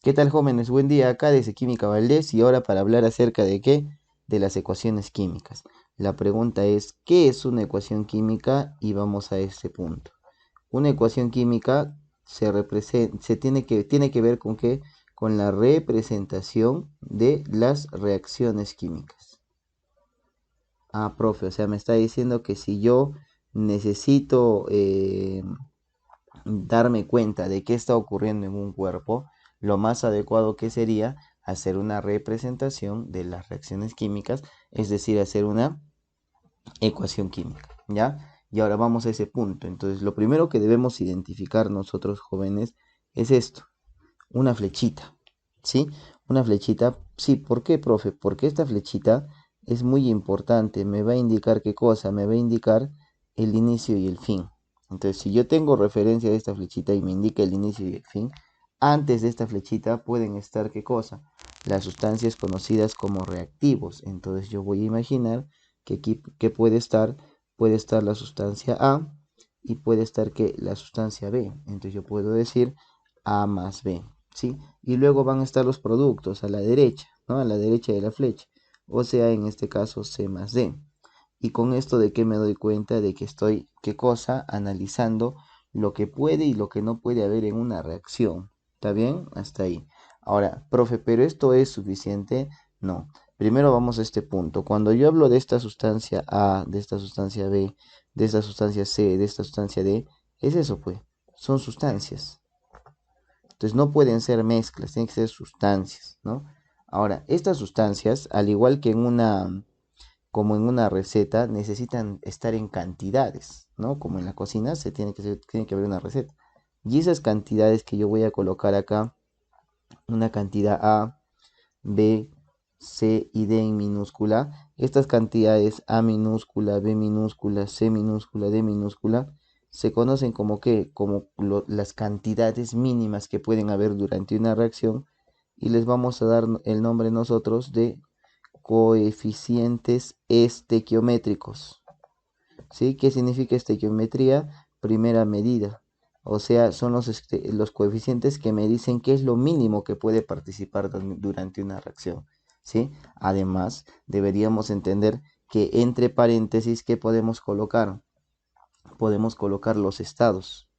¿Qué tal, jóvenes? Buen día, acá desde Química Valdés y ahora para hablar acerca de qué, de las ecuaciones químicas. La pregunta es, ¿qué es una ecuación química? Y vamos a este punto. Una ecuación química tiene que ver con qué, con la representación de las reacciones químicas. Ah, profe, o sea, me está diciendo que si yo necesito darme cuenta de qué está ocurriendo en un cuerpo, lo más adecuado que sería hacer una representación de las reacciones químicas, es decir, hacer una ecuación química, ¿ya? Y ahora vamos a ese punto. Entonces, lo primero que debemos identificar nosotros jóvenes es esto, una flechita, ¿sí? Una flechita, sí, ¿por qué, profe? Porque esta flechita es muy importante, me va a indicar qué cosa, me va a indicar el inicio y el fin. Entonces, si yo tengo referencia de esta flechita y me indica el inicio y el fin, antes de esta flechita pueden estar qué cosa, las sustancias conocidas como reactivos. Entonces, yo voy a imaginar que aquí que puede estar la sustancia A y puede estar que la sustancia B. Entonces, yo puedo decir A más B. ¿Sí? Y luego van a estar los productos a la derecha, ¿no? A la derecha de la flecha. O sea, en este caso C más D. Y con esto de que me doy cuenta de que estoy, ¿qué cosa? Analizando lo que puede y lo que no puede haber en una reacción. ¿Está bien? Hasta ahí. Ahora, profe, ¿pero esto es suficiente? No. Primero vamos a este punto. Cuando yo hablo de esta sustancia A, de esta sustancia B, de esta sustancia C, de esta sustancia D, es eso, pues. Son sustancias. Entonces no pueden ser mezclas, tienen que ser sustancias, ¿no? Ahora, estas sustancias, al igual que como en una receta, necesitan estar en cantidades, ¿no? Como en la cocina tiene que haber una receta. Y esas cantidades que yo voy a colocar acá, una cantidad A, B, C y D en minúscula, estas cantidades A minúscula, B minúscula, C minúscula, D minúscula, se conocen como qué, como las cantidades mínimas que pueden haber durante una reacción y les vamos a dar el nombre nosotros de coeficientes estequiométricos. ¿Sí? ¿Qué significa estequiometría? Primera medida. O sea, son los coeficientes que me dicen qué es lo mínimo que puede participar durante una reacción. ¿Sí? Además, deberíamos entender que entre paréntesis, ¿qué podemos colocar? Podemos colocar los estados.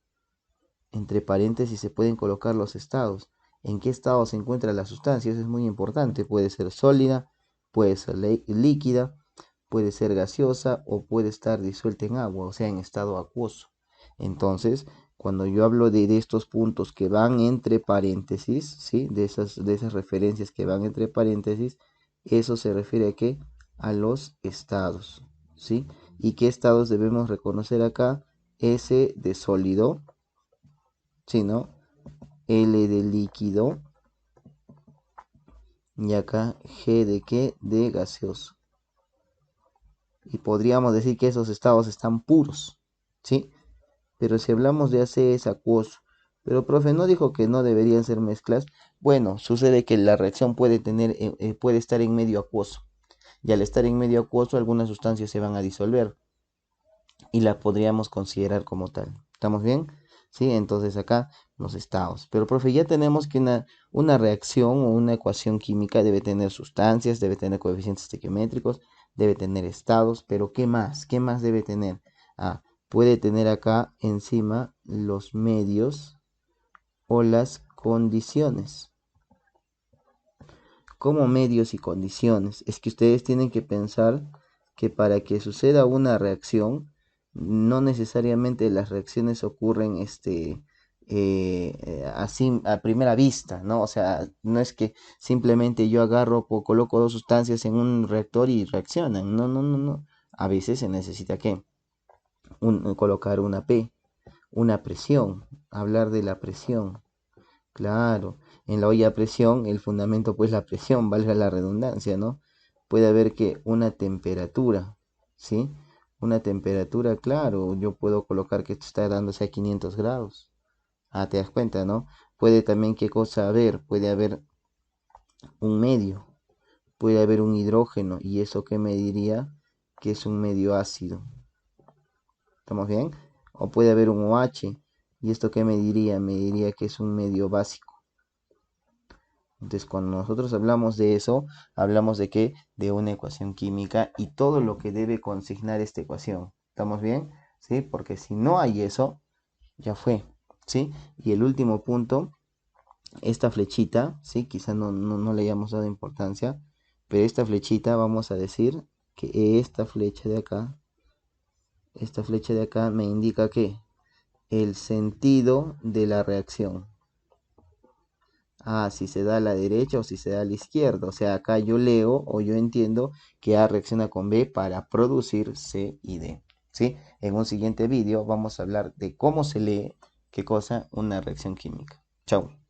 Entre paréntesis se pueden colocar los estados. ¿En qué estado se encuentra la sustancia? Eso es muy importante. Puede ser sólida, puede ser líquida, puede ser gaseosa o puede estar disuelta en agua, o sea, en estado acuoso. Entonces, cuando yo hablo de estos puntos que van entre paréntesis, ¿sí? De esas referencias que van entre paréntesis, eso se refiere a qué? A los estados, ¿sí? ¿Y qué estados debemos reconocer acá? S de sólido, ¿sí, no? L de líquido y acá G de qué? De gaseoso. Y podríamos decir que esos estados están puros, ¿sí? Pero si hablamos de AC es acuoso. Pero profe, ¿no dijo que no deberían ser mezclas? Bueno, sucede que la reacción puede estar en medio acuoso. Y al estar en medio acuoso, algunas sustancias se van a disolver y la podríamos considerar como tal. ¿Estamos bien? Sí, entonces acá los estados. Pero profe, ya tenemos que una reacción o una ecuación química debe tener sustancias, debe tener coeficientes estequiométricos, debe tener estados, pero ¿qué más? ¿Qué más debe tener? Ah, puede tener acá encima los medios o las condiciones. Como medios y condiciones. Es que ustedes tienen que pensar que para que suceda una reacción, no necesariamente las reacciones ocurren así a primera vista, ¿no? O sea, no es que simplemente yo agarro o coloco dos sustancias en un reactor y reaccionan. No, no, no, no. A veces se necesita ¿qué? Colocar una P, una presión, hablar de la presión. Claro, en la olla a presión, el fundamento pues la presión, valga la redundancia, ¿no? Puede haber que una temperatura, ¿sí? Una temperatura, claro, yo puedo colocar que esto está dándose a 500 grados. Ah, te das cuenta, ¿no? Puede también, ¿qué cosa haber? Puede haber un medio, puede haber un hidrógeno, y eso qué me diría que es un medio ácido. ¿Estamos bien? O puede haber un OH, y esto qué me diría que es un medio básico. Entonces, cuando nosotros hablamos de eso, hablamos de qué? De una ecuación química y todo lo que debe consignar esta ecuación. ¿Estamos bien? ¿Sí? Porque si no hay eso, ya fue. ¿Sí? Y el último punto, esta flechita, ¿sí? Quizá no le hayamos dado importancia, pero esta flechita vamos a decir que esta flecha de acá me indica que el sentido de la reacción. Ah, si se da a la derecha o si se da a la izquierda. O sea, acá yo leo o yo entiendo que A reacciona con B para producir C y D. ¿Sí? En un siguiente vídeo vamos a hablar de cómo se lee, qué cosa, una reacción química. Chao.